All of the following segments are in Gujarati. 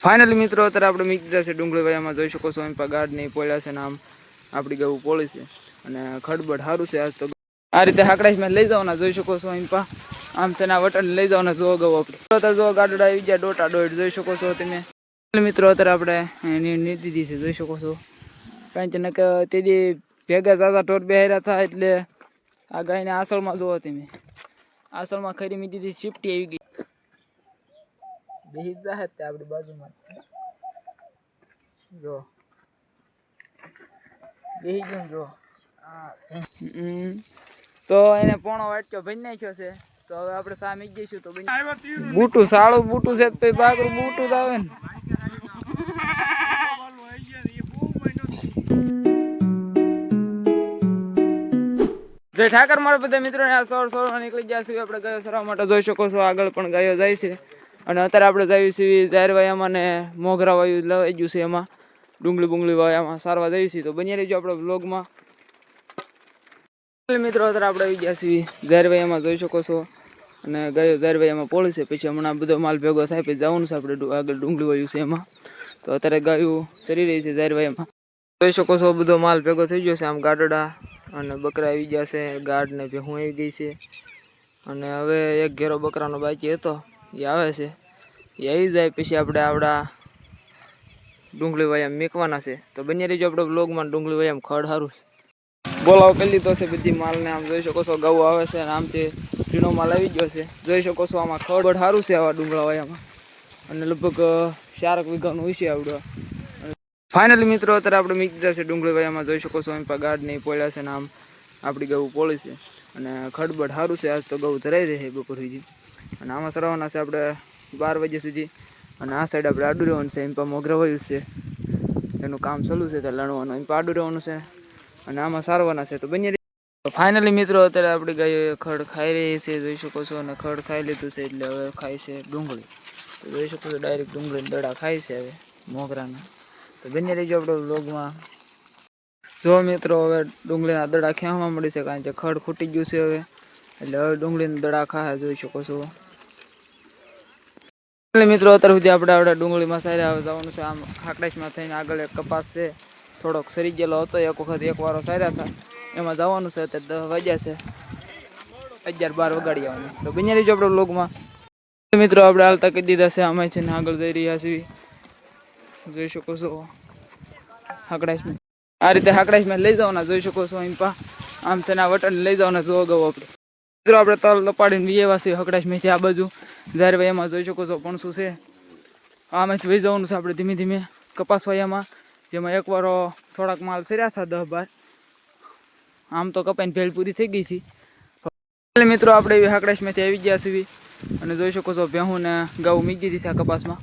ફાઇનલી મિત્રો અત્યારે આપણે મીકી દીધા છે ડુંગળી વાયામાં જોઈ શકો છો એમ ગાર્ડ નહીં પોળ્યા છે ને આમ આપણી ગવું પોળી છે અને ખડબડ સારું છે આજ તો આ રીતે હાકડાશમાં લઈ જવાના જોઈ શકો છો એમ આમ તેના વટન લઈ જવાના જો ગવું આપણે અત્યારે જો ગાડડા આવી ગયા ડોટા દોઢ જોઈ શકો છો તમે મિત્રો અત્યારે આપણે એની દીધી છે જોઈ શકો છો કારણ કે તેથી ભેગા જાતા ટોર બેહાર્યા હતા એટલે આ ગાયને આસળમાં જોવો તમે આસળમાં ખરી મી દીધી શિફ્ટી આવી ગઈ બેહી જાહે તે આપણી બાજુમાં જો બેહી ગયું જો તો એને પોણો વાટક્યો ભરી નાખ્યો છે તો હવે આપણે સામે જઈશું તો બૂટું સાળું બૂટું છે તો બાગરું બૂટું જ આવે ને જય ઠાકર મારા બધા મિત્રોને આ સોળ નીકળી ગયા છીએ આપણે ગાયો સરાવવા માટે જોઈ શકો છો આગળ પણ ગાયો જાય છે અને અત્યારે આપણે જઈએ છીએ જાહેર વાયામાં ને મોગરા વાયુ લઈ ગયું છે એમાં ડુંગળી વાયામાં સારવા જઈએ છીએ તો બની રહીજો આપણે વ્લોગમાં મિત્રો અત્યારે આપણે આવી ગયા છીએ જાહેર વાયામાં જોઈ શકો છો અને ગાયો જાહેર વાયામાં પોળી છે પછી હમણાં બધો માલ ભેગો થાય પછી જવાનું છે આપણે આગળ ડુંગળી વાયુ છે એમાં તો અત્યારે ગાયું ચરી રહી છે જાહેર વાયામાં જોઈ શકો છો બધો માલ ભેગો થઈ ગયો છે આમ ગાડડા અને બકરા આવી ગયા છે ગાઢ ને ભેહું આવી ગઈ છે અને હવે એક ઘેરો બકરાનો બાકી હતો એ આવે છે એ આવી જાય પછી આપણે આવડા ડુંગળી વાયામ મેકવાના છે તો બની રહીજો આપણે વ્લોગમાં ડુંગળી વાયામ ખડ સારું છે બોલાવો કરી લીધો છે બધી માલને આમ જોઈ શકો છો ગવું આવે છે અને આમથી ઝીણો માલ આવી ગયો છે જોઈ શકો છો આમાં ખડ સારું છે આવા ડુંગળા વાયામાં અને લગભગ 4 વીઘાનું હોય છે આવડું ફાઇનલી મિત્રો અત્યારે આપણે મીકી દીધા છે ડુંગળી વાયામાં જોઈ શકો છો એમ ગાઢ નહીં પોળ્યા છે ને આમ આપણી ગવું પોળી છે અને ખડબડ સારું છે આજ તો ગવું ધરાઈ રહે બપોર સુધી અને આમાં સરાવવાના છે આપણે 12 વાગ્યા સુધી અને આ સાઈડ આપણે આડું રહેવાનું છે એમ મોગરા વાયુ છે એનું કામ ચાલુ છે ત્યાં લણવાનું એમ આડું રહેવાનું છે અને આમાં સારવાના છે તો બની ફાઇનલી મિત્રો અત્યારે આપણી ગાયો ખડ ખાઈ રહી છે જોઈ શકો છો અને ખડ ખાઈ લીધું છે એટલે હવે ખાય છે ડુંગળી તો જોઈ શકો છો ડાયરેક્ટ ડુંગળી દડા ખાય છે હવે મોગરાના તો બની રહીજો આપણે વ્લોગમાં જો મિત્રો હવે ડુંગળીના દડા ખેવા મળી છે કારણ કે ખડ ખૂટી ગયું છે હવે એટલે હવે ડુંગળીના દડા ખાય જોઈ શકો છો મિત્રો અત્યાર સુધી આપણે ડુંગળીમાં સાર્યા જવાનું છે આમ ખાકડાશમાં થઈને આગળ એક કપાસ છે થોડોક સરી ગયેલો હતો એક વખત એક વારો સાર્યા હતા એમાં જવાનું છે અત્યારે 10 વાગ્યા છે 11-12 વગાડી આવવાનું તો બની રહીજો આપણે વ્લોગમાં મિત્રો આપણે હાલતા કહી દીધા છે આમાં છે ને આગળ જઈ રહ્યા છીએ જોઈ શકો છો હાકડાશમાં આ રીતે હાકડાશમાં લઈ જવાના જોઈ શકો છો એમ આમ તેના વટન લઈ જવાના જો ગવું આપણે મિત્રો આપણે તલ લપાડીને વિયેવા છીએ હકડાશમાંથી આ બાજુ જાહેર વાયામાં જોઈ શકો છો પણ શું છે આમાંથી વહી જવાનું છે આપણે ધીમે ધીમે કપાસ વાયામાં જેમાં એકવાર થોડાક માલ સર્યા હતા 10-12 આમ તો કપાઈને ભેળ પૂરી થઈ ગઈ છે મિત્રો આપણે એવી હાકડાશમાંથી આવી ગયા છીએ અને જોઈ શકો છો ભેહું ને ગાઉ મીકી દીધી છે આ કપાસમાં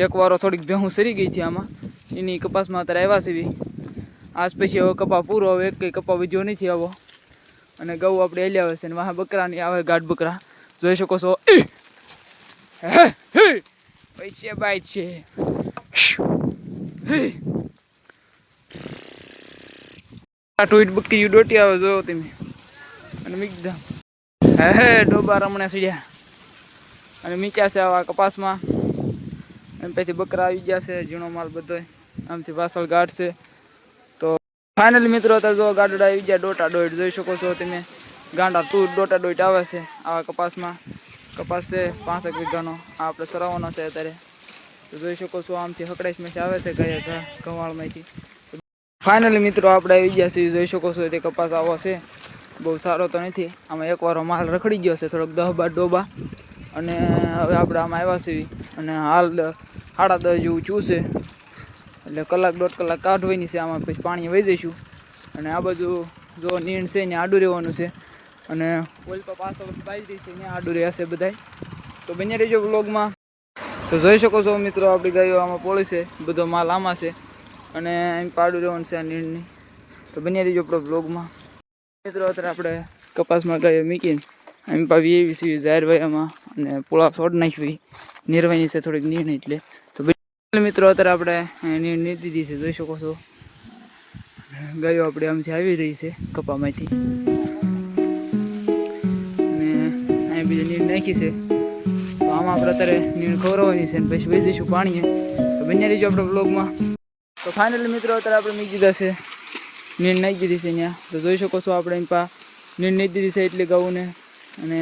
એક વારો થોડીક ભેહું સરી ગઈ છે આમાં એની કપાસમાં અત્યારે આવ્યા છે આજ પછી હવે કપા પૂરો હવે એક કપા વિધ્યો નથી આવો અને ગૌ આપણે એલી આવે છે ને વાહ બકરાની આવે ગાઢ બકરા જોઈ શકો છો પૈસે બાય છે ટૂટ બકરી ડોટી આવે જોયો તમે અને મીકદા હે ડોબા રમણે સુડ્યા અને મીચ્યા છે આવા કપાસમાં એમ પછી બકરા આવી ગયા છે ઝીણો માલ બધો આમથી પાછળ ગાઢ છે તો ફાઇનલી મિત્રો અત્યારે જો ગાડડા આવી ગયા ડોટા દોઢ જોઈ શકો છો તમે ગાંડા ડોટા દોઢ આવે છે આવા કપાસમાં કપાસ છે 5 વીઘાનો આ આપણે સરાવવાનો છે અત્યારે તો જોઈ શકો છો આમથી હકડાશમાંથી આવે છે ગયા ગવાળમાંથી ફાઇનલી મિત્રો આપણે આવી ગયા છીએ જોઈ શકો છો તે કપાસ આવો છે બહુ સારો તો નથી આમાં એકવાર માલ રખડી ગયો છે થોડોક 10-12 ડોબા અને હવે આપણે આમાં આવ્યા છીએ અને હાલ 10:30 જેવું ચૂસે એટલે 1-1.5 કલાક કાઢવાની છે આમાં પછી પાણી વહી જઈશું અને આ બધું જો નીણ છે ને આડું રહેવાનું છે અને ઓલ પર પાછળ બાજરી છે ને આડું રહ્યા છે બધાય તો બની રહીજો વ્લોગમાં તો જોઈ શકો છો મિત્રો આપણી ગાયો આમાં પોળી છે બધો માલ આમાં છે અને એમ પાડું રહેવાનું છે આ નીણની તો બની રહીજો આપણો વ્લોગમાં મિત્રો અત્યારે આપણે કપાસમાં ગાયો મૂકીને એમ પાવી એવી સીવી જાહેર વાયામાં અને પોળા છોડ નાખવી નિર્વાની છે થોડીક નીણ એટલે તો મિત્રો અત્યારે આપણે નીણ દીધી છે જોઈ શકો છો ગાયો આપણે આમથી આવી રહી છે કપામાંથી અને અહીં બીજી નીણ નાખી છે તો આમાં આપણે અત્યારે નીણ ખવડાવવાની છે અને પછી વહી જઈશું પાણીએ તો બન્યા રહીજો આપણે બ્લોગમાં. તો ફાઇનલી મિત્રો અત્યારે આપણે મીકી દીધા છે, નીંદ નાખી દીધી છે ત્યાં. તો જોઈ શકો છો આપણે એમ પા નીંદ નાખી દીધી છે એટલે ગાઉને, અને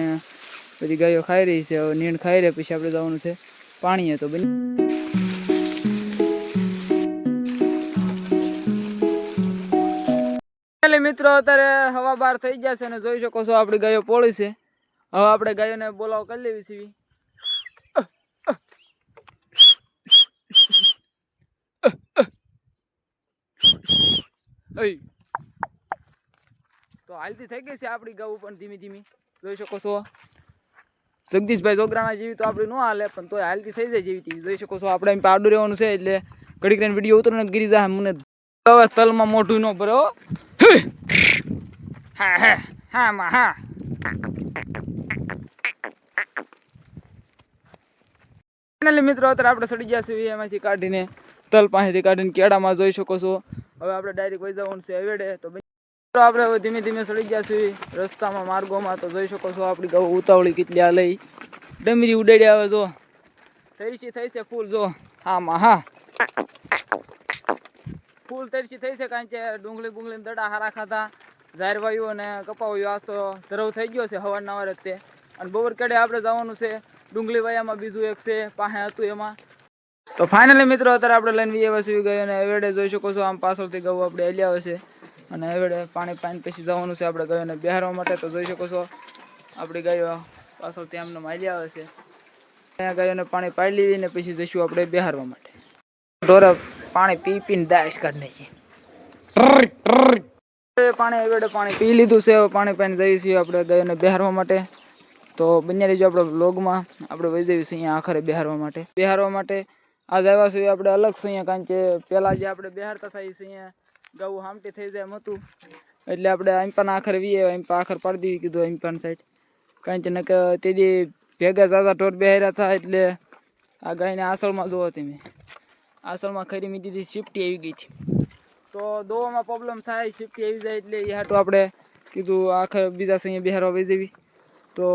બધી ગાયો ખાઈ રહી છે. હવે નીંદ ખાઈ રહે પછી આપણે જવાનું છે પાણીએ. તો એટલે મિત્રો અત્યારે હવા બાર થઈ ગયા છે અને જોઈ શકો છો આપણી ગાયો પોળી છે. હવે આપણે ગાયોને બોલાવો કરી લેવી છે. તો હાલતી થઈ ગઈ છે આપણી ગાઉ પણ ધીમી ધીમી. જોઈ શકો છો જગદીશભાઈ જોગરાણા જેવી તો આપણી ન હાલે, પણ તોય હાલતી થઈ જાય જેવી. જોઈ શકો છો આપણે એમ પાડું રહેવાનું છે એટલે ઘડીક રહીને વિડીયો ઉતરો ને ગીરી જાય. મને હવે તલમાં મોઢું ન ભરો. હા હા હા માં હા. ફાઇનલી મિત્રો અત્યારે આપણે સડી ગયા છીએ એમાંથી કાઢીને, તલ પાસેથી કાઢીને કેળામાં. જોઈ શકો છો હવે આપણે ડાયરેક્ટ વહી જવાનું છે હવેડે. તો આપણે હવે ધીમે ધીમે સડી ગયા છીએ રસ્તામાં માર્ગોમાં. તો જોઈ શકો છો આપણી ગાઉ ઉતાવળી કેટલી આ લઈ ડમરી ઉડાડી આવે. જો તરસી થઈ છે ફૂલ. જો હા માં હા ફૂલ તરસી થઈ છે, કારણ કે ડુંગળી બુંગળી દડા હારા ખાધા, ઝારવાયું અને કપાવ્યું. આ તો ધરવ થઈ ગયો છે સવારના વારે તે. અને બપોર કેડે આપણે જવાનું છે ડુંગળી વાયામાં, બીજું એક છે પાસે હતું એમાં. તો ફાઇનલી મિત્રો અત્યારે આપણે લઈને વી વસી ગઈ અને એવેડે જોઈ શકો છો આમ પાછળથી ગૌ આપણે એલી આવે છે અને એવેડે પાણી પછી જવાનું છે આપણે ગાયોને બેહારવા માટે. તો જોઈ શકો છો આપણી ગાયો પાછળથી આમને માલી આવે છે. ત્યાં ગાયોને પાણી પાઈ લઈને પછી જઈશું આપણે બેહારવા માટે. ઢોરે પાણી પી પીને દાશ કાઢી નાખી. પાણી એવેડે પાણી પી લીધું છે. પાણી પાઈને જઈએ છીએ આપણે ગાયોને બેહારવા માટે. તો બન્યા રહીજો આપણે વ્લોગમાં. આપણે વહી જઈએ છીએ અહીંયા આખરે બેહારવા માટે. આજ આવ્યા છીએ આપણે અલગ છે અહીંયા, કારણ કે પહેલાં જે આપણે બેહારતા થાય છે અહીંયા ગાઉ હામટી થઈ જાય એમ હતું, એટલે આપણે આઈમ્પાને આખરે વીએ આઈમ્પા આખર પાડી દેવી કીધું આઈમ્પાન સાઈડ. કારણ કે નકે તેથી ભેગા ઝાઝા ઢોર બેહાર્યા હતા એટલે આ ગાયને આસળમાં જોવો તમે, આસળમાં ખરી મી દીધી શિફ્ટી આવી ગઈ છે. તો દોવામાં પ્રોબ્લેમ થાય, શિફ્ટી આવી જાય એટલે એ હાટું આપણે કીધું આખર બીજા અહીંયા બેહારવા વહી જવી. તો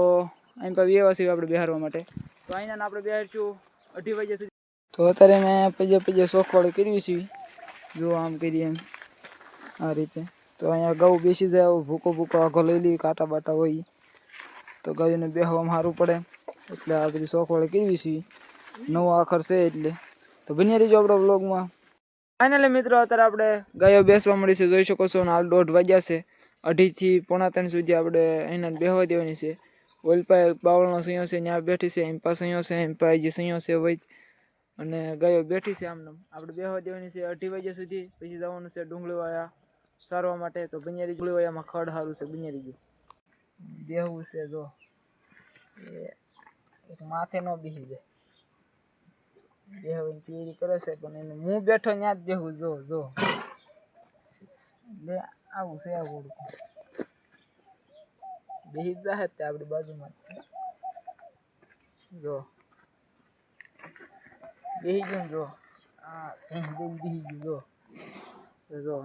આઈમ્પા વીએવા છીએ આપણે બેહારવા માટે. તો અહીંના આપણે બેહારશું 2:30 વાગ્યા સુધી. તો અત્યારે મેં પજે શોખવાળું કરવી છે. જો આમ કરીએ એમ આ રીતે. તો અહીંયા ગૌ બેસી જાય, ભૂકો આઘો લઈ લઈએ, કાંટા બાટા હોય તો ગાયોને બેહવામાં સારું પડે, એટલે આ બધી શોખવાળી કરવી છે. નવો આખર છે એટલે. તો બન્યા રહીજો આપણા વ્લોગમાં. ફાઇનલી મિત્રો અત્યારે આપણે ગાયો બેસવા મળી છે. જોઈ શકો છો હાલ 1:30 વાગ્યા છે. 2:30 થી 2:45 સુધી આપણે એને બેહવા દેવાની છે. ઓલપાય બાવળનો સૈયો છે ત્યાં બેઠી છે, એમ પાસે સૈયો છે, એમ પાસે જે સૈયો છે વૈદ, અને ગાયો બેઠી છે આમને. આપણે બેહવા દેવાની છે 2:30 વાગ્યા સુધી. પછી જવાનું છે ડુંગળી વાયા સારવા માટે. તો બન્યારી ડુંગળી વાયામાં ખડ સારું છે. બન્યારી ગયું બેહવું છે. જો એ માથે ન બેસી જાય, બેહવાની તૈયારી કરે છે, પણ એને હું બેઠો ત્યાં જ બેહું. જો એટલે આવું છે. આવું બેહી જાય તે આપણી બાજુમાં. જો બેહી ગયું. જો આ બેહી ગયું. જો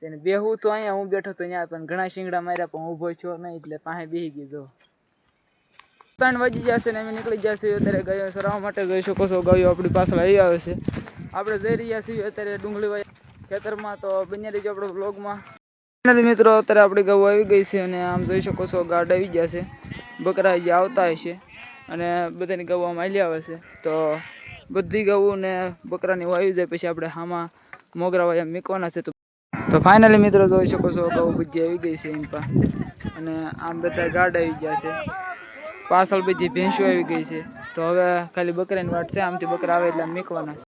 તેને બેહું તો અહીંયા હું બેઠો તો ત્યાં, પણ ઘણા શિંગડા માર્યા પણ ઊભો છો નહીં એટલે પાસે બેહી ગયું. જો 3 વાગી જશે ને અમે નીકળી જશે અત્યારે ગાયો સરાવવા માટે. જોઈ શકો છો ગાયો આપણી પાછળ આવી આવે છે. આપણે જઈ રહ્યા છીએ અત્યારે ડુંગળી વાય ખેતરમાં. તો બન્યા રહીજો આપણે વ્લોગમાં. મિત્રો અત્યારે આપણી ગાઉ આવી ગઈ છે અને આમ જોઈ શકો છો ગાર્ડ આવી ગયા છે. બકરા જે આવતા હશે અને બધાની ગાઉ આમ હાલી આવે છે. તો બધી ગાઉ ને બકરાની આવી જાય પછી આપણે આમાં મોગરા વાયા મૂકવાના છે. તો ફાઇનલી મિત્રો જોઈ શકો છો ગાઉ બધી આવી ગઈ છે એમ પા, અને આમ બધા ગાર્ડ આવી ગયા છે. પાછળ બધી ભેંસો આવી ગઈ છે. તો હવે ખાલી બકરાની વાટ છે. આમથી બકરા આવે એટલે આમ મૂકવાના છે.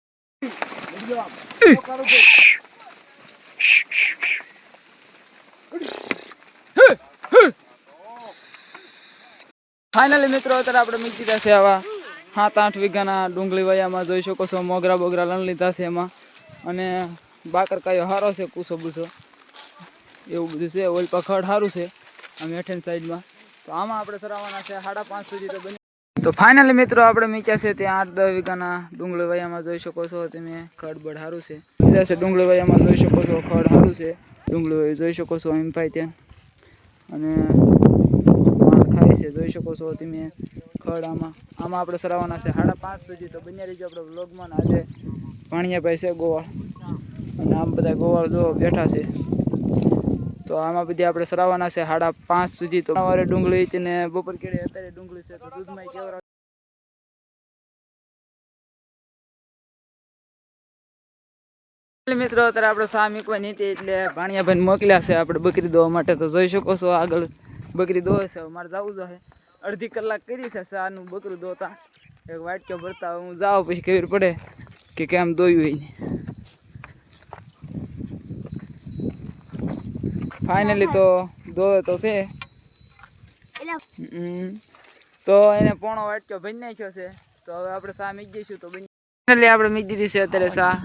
ફાઇનલી મિત્રો અત્યારે આપણે મૂકી દીધા છે આવા 7-8 વીઘાના ડુંગળી વાયામાં. જોઈ શકો છો મોગરા બોગરા લણ લીધા છે એમાં, અને બાકર કાયો સારો છે, કૂસો બૂસો એવું બધું છે. ઓલ પખડ સારું છે આમ હેઠેની સાઈડમાં. તો આમાં આપણે સરાવવાના છે 5:30 સુધી. તો બની. તો ફાઇનલી મિત્રો આપણે મૂક્યા છે ત્યાં 8-10 વીઘાના ડુંગળી વાયામાં. જોઈ શકો છો તમે ખડબડ સારું છે. બીજા છે ડુંગળી વાયામાં. જોઈ શકો છો ખડ સારું છે. ડુંગળી વાય જોઈ શકો છો એમ ભાઈ ત્યાં, અને ખાય છે. જોઈ શકો છો તમે ખડ આમાં આપણે સરાવવાના છે 5:30 સુધી. તો બન્યા રહીજો આપણે વ્લોગમાં. આજે ભાણિયાભાઈ છે ગોવાળ, અને આમ બધા ગોવાળ જો બેઠા છે. તો આમાં બધી આપણે સરાવવાના છે 5:30 સુધી. તો સવારે ડુંગળી હતી ને બપોર કેળે અત્યારે ડુંગળી છે તો દૂધમાં કેવરા મિત્રો. અત્યારે આપણે સા મીકવાની હતી એટલે ભાણિયાભાઈને મોકલ્યા છે આપણે બકરી દોવા માટે. તો જોઈ શકો છો આગળ બકરી દોવે છે. મારે જવું જોઈએ, અડધી કલાક કરી છે સાનું બકરું દોતા, એક વાટક્યો ભરતા. હું જાઉં પછી ખબર પડે કે કેમ દોયું એને. ફાઇનલી તો દોવે તો છે. તો એને પોણો વાટક્યો ભરી નાખ્યો છે. તો હવે આપણે સા મીક જઈશું. તો ફાઇનલી આપણે મીક દીધી છે અત્યારે સા.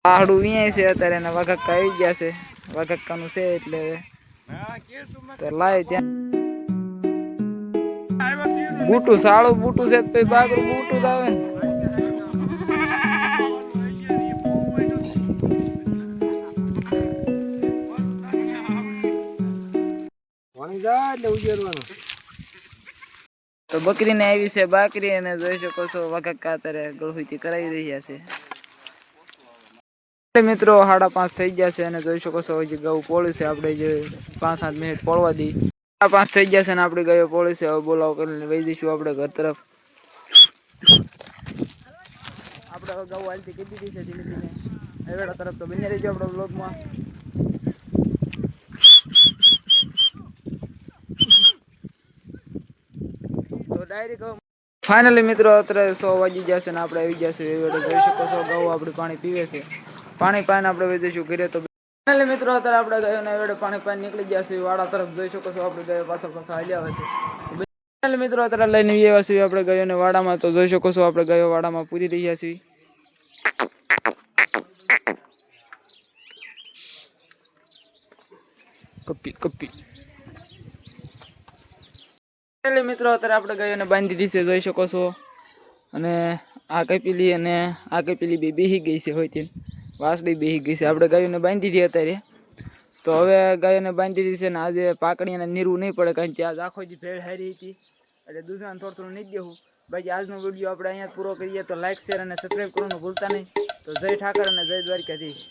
પહાડું વિયાય છે અત્યારે, ને વાઘક્કા આવી ગયા છે. વાઘક્કાનું છે એટલે તો લાય ત્યાં બૂટું સાળું બૂટું છે તો બાગરું બૂટું જ આવે ને. તો બકરીને આવી છે બાકરી, અને જોઈ શકો છો વાઘક્કા અત્યારે ગળહુતી કરાવી રહ્યા છે. મિત્રો 5:30 થઈ ગયા છે, અને જોઈ શકો છો હજી ગૌ પોળી છે. આપણે જે 5-7 મિનિટ પોળવા દી. 5 થઈ ગયા છે ને આપણી ગાયો પોળી છે. હવે બોલાવ કરીને વહી જઈશું આપણે ઘર તરફ. આપણે હવે ગૌ હાલતી કીધી દીધી છે ધીમે ધીમે હવેડા તરફ. તો બની રહીજો આપણા બ્લોગમાં. તો ડાયરેક્ટ ફાઇનલી મિત્રો અત્યારે 100 વાગી જશે ને આપણે આવી જશે હવેડા. જોઈ શકો છો ગૌ આપણી પાણી પીવે છે. પાણી પાઈને આપણે વહી જઈશું ઘરે. તો ફાઇનલી મિત્રો અત્યારે આપણે ગાયોને હવેડા પાણી પાઈને નીકળી ગયા છે વાડા તરફ. જોઈ શકો છો આપણે ગાયો પાછળ હાલ્યા આવે છે. મિત્રો અત્યારે લઈને આવ્યા છીએ આપણે ગાયોને વાડામાં. તો જોઈ શકો છો આપણે ગાયો વાડામાં પૂરી રહ્યા છીએ. કપી મિત્રો અત્યારે આપણે ગાયોને બાંધી દીધી છે. જોઈ શકો છો. અને આ કપીલી અને આ કપીલી બે બેહી ગઈ છે. હોય તે વાસળી બેહી ગઈ છે. આપણે ગાયોને બાંધી દીધી અત્યારે. તો હવે ગાયોને બાંધી દીધી છે ને આજે પાકડી અને નીરવું નહીં પડે, કારણ કે આજ આખો દી ભેળ હારી હતી એટલે દૂધમાં થોડું નહીં દેવું. બાકી આજનો વિડીયો આપણે અહીંયા પૂરો કરીએ. તો લાઈક, શેર અને સબસ્ક્રાઈબ કરવાનું ભૂલતા નહીં. તો જય ઠાકર અને જય દ્વારકાધીશ.